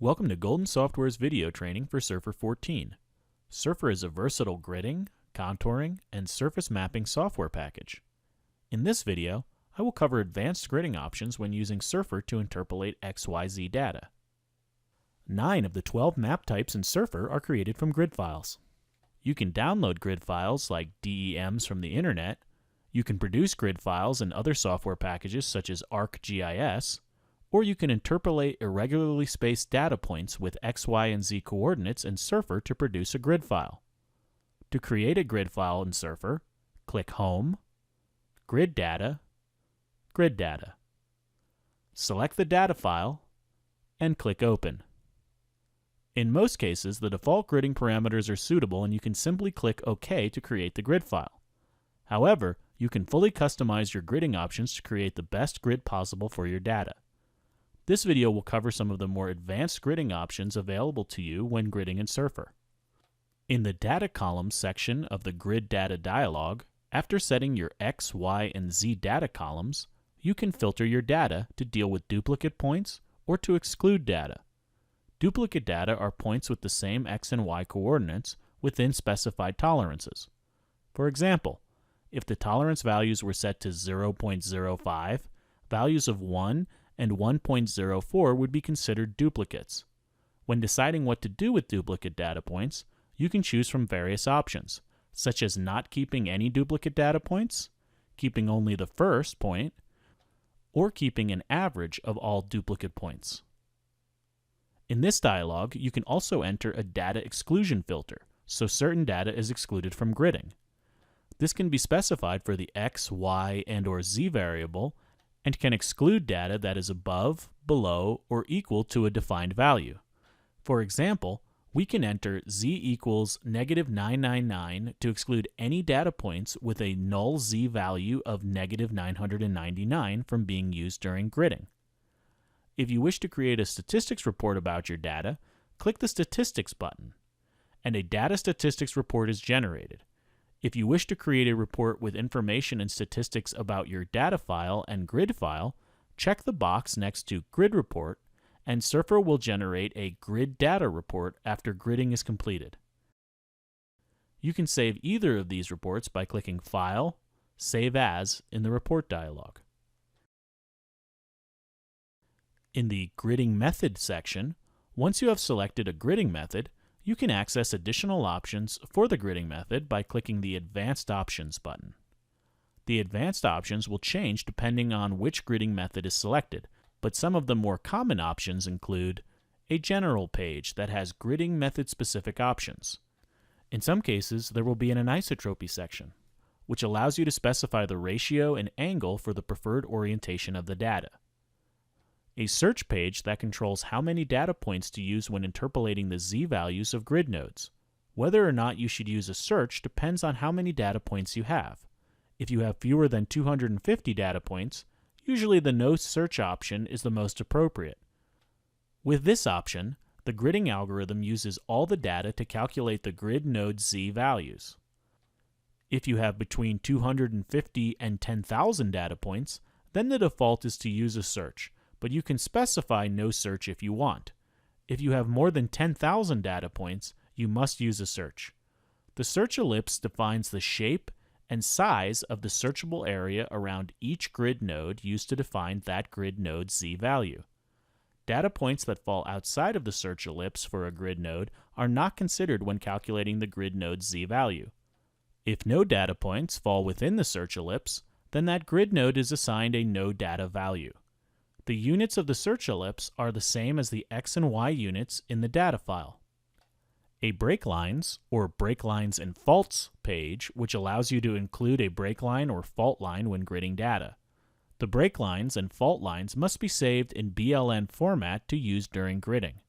Welcome to Golden Software's video training for Surfer 14. Surfer is a versatile gridding, contouring, and surface mapping software package. In this video, I will cover advanced gridding options when using Surfer to interpolate XYZ data. 9 of the 12 map types in Surfer are created from grid files. You can download grid files like DEMs from the internet. You can produce grid files in other software packages such as ArcGIS, or you can interpolate irregularly spaced data points with X, Y, and Z coordinates in Surfer to produce a grid file. To create a grid file in Surfer, click Home, Grid Data, Grid Data. Select the data file, and click Open. In most cases, the default gridding parameters are suitable and you can simply click OK to create the grid file. However, you can fully customize your gridding options to create the best grid possible for your data. This video will cover some of the more advanced gridding options available to you when gridding in Surfer. In the Data Columns section of the Grid Data dialog, after setting your X, Y, and Z data columns, you can filter your data to deal with duplicate points or to exclude data. Duplicate data are points with the same X and Y coordinates within specified tolerances. For example, if the tolerance values were set to 0.05, values of 1 and 1.04 would be considered duplicates. When deciding what to do with duplicate data points, you can choose from various options, such as not keeping any duplicate data points, keeping only the first point, or keeping an average of all duplicate points. In this dialog, you can also enter a data exclusion filter, so certain data is excluded from gridding. This can be specified for the X, Y, and/or Z variable, and can exclude data that is above, below, or equal to a defined value. For example, we can enter Z equals -999 to exclude any data points with a null Z value of -999 from being used during gridding. If you wish to create a statistics report about your data, click the Statistics button, and a data statistics report is generated. If you wish to create a report with information and statistics about your data file and grid file, check the box next to Grid Report, and Surfer will generate a Grid Data report after gridding is completed. You can save either of these reports by clicking File, Save As in the Report dialog. In the Gridding Method section, once you have selected a gridding method, you can access additional options for the gridding method by clicking the Advanced Options button. The advanced options will change depending on which gridding method is selected, but some of the more common options include a general page that has gridding method-specific options. In some cases, there will be an anisotropy section, which allows you to specify the ratio and angle for the preferred orientation of the data. A search page that controls how many data points to use when interpolating the Z values of grid nodes. Whether or not you should use a search depends on how many data points you have. If you have fewer than 250 data points, usually the no search option is the most appropriate. With this option, the gridding algorithm uses all the data to calculate the grid node Z values. If you have between 250 and 10,000 data points, then the default is to use a search, but you can specify no search if you want. If you have more than 10,000 data points, you must use a search. The search ellipse defines the shape and size of the searchable area around each grid node used to define that grid node's Z value. Data points that fall outside of the search ellipse for a grid node are not considered when calculating the grid node's Z value. If no data points fall within the search ellipse, then that grid node is assigned a no data value. The units of the search ellipse are the same as the X and Y units in the data file. A breaklines, or breaklines and faults page, which allows you to include a breakline or fault line when gridding data. The breaklines and fault lines must be saved in BLN format to use during gridding.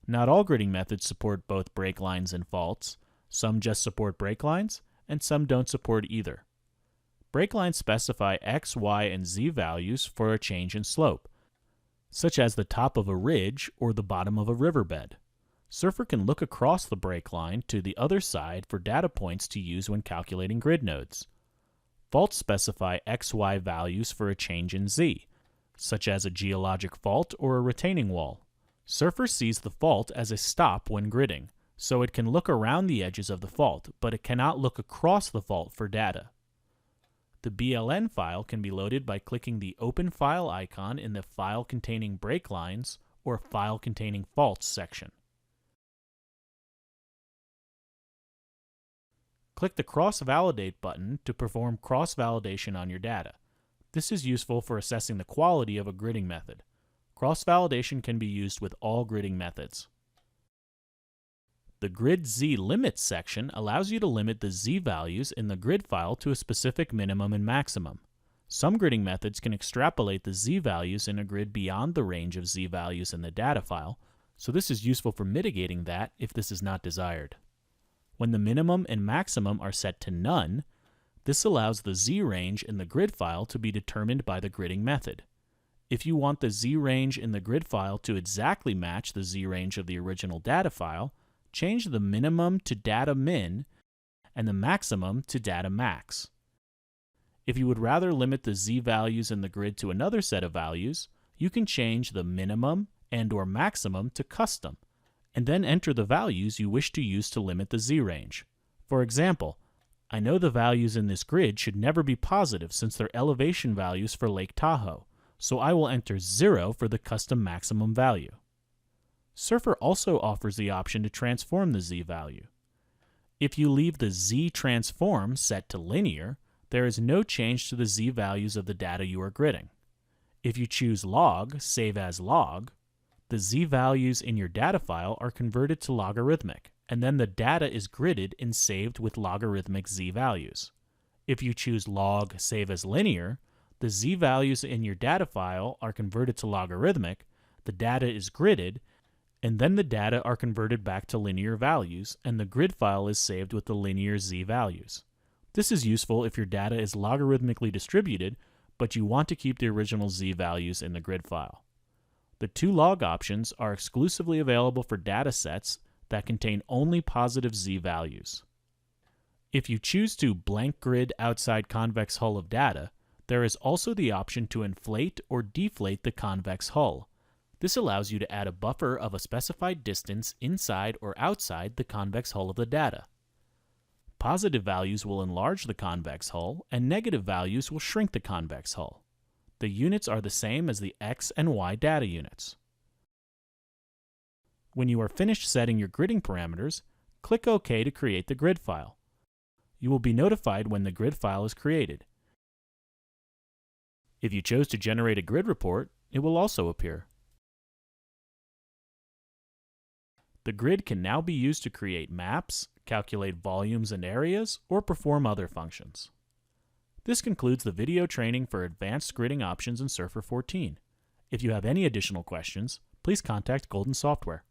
Not all gridding methods support both breaklines and faults. Some just support breaklines, and some don't support either. Breaklines specify X, Y, and Z values for a change in slope, such as the top of a ridge or the bottom of a riverbed. Surfer can look across the breakline to the other side for data points to use when calculating grid nodes. Faults specify X, Y values for a change in Z, such as a geologic fault or a retaining wall. Surfer sees the fault as a stop when gridding, so it can look around the edges of the fault, but it cannot look across the fault for data. The BLN file can be loaded by clicking the Open File icon in the File Containing Break Lines or File Containing Faults section. Click the Cross-Validate button to perform cross-validation on your data. This is useful for assessing the quality of a gridding method. Cross-validation can be used with all gridding methods. The Grid Z Limits section allows you to limit the Z values in the grid file to a specific minimum and maximum. Some gridding methods can extrapolate the Z values in a grid beyond the range of Z values in the data file, so this is useful for mitigating that if this is not desired. When the minimum and maximum are set to none, this allows the Z range in the grid file to be determined by the gridding method. If you want the Z range in the grid file to exactly match the Z range of the original data file, change the minimum to data min and the maximum to data max. If you would rather limit the Z values in the grid to another set of values, you can change the minimum and/or maximum to custom, and then enter the values you wish to use to limit the Z range. For example, I know the values in this grid should never be positive since they're elevation values for Lake Tahoe, so I will enter 0 for the custom maximum value. Surfer also offers the option to transform the Z value. If you leave the Z transform set to linear, there is no change to the Z values of the data you are gridding. If you choose log, save as log, the Z values in your data file are converted to logarithmic, and then the data is gridded and saved with logarithmic Z values. If you choose log, save as linear, the Z values in your data file are converted to logarithmic, the data is gridded, and then the data are converted back to linear values, and the grid file is saved with the linear Z values. This is useful if your data is logarithmically distributed, but you want to keep the original Z values in the grid file. The two log options are exclusively available for data sets that contain only positive Z values. If you choose to blank grid outside convex hull of data, there is also the option to inflate or deflate the convex hull. This allows you to add a buffer of a specified distance inside or outside the convex hull of the data. Positive values will enlarge the convex hull, and negative values will shrink the convex hull. The units are the same as the X and Y data units. When you are finished setting your gridding parameters, click OK to create the grid file. You will be notified when the grid file is created. If you chose to generate a grid report, it will also appear. The grid can now be used to create maps, calculate volumes and areas, or perform other functions. This concludes the video training for advanced gridding options in Surfer 14. If you have any additional questions, please contact Golden Software.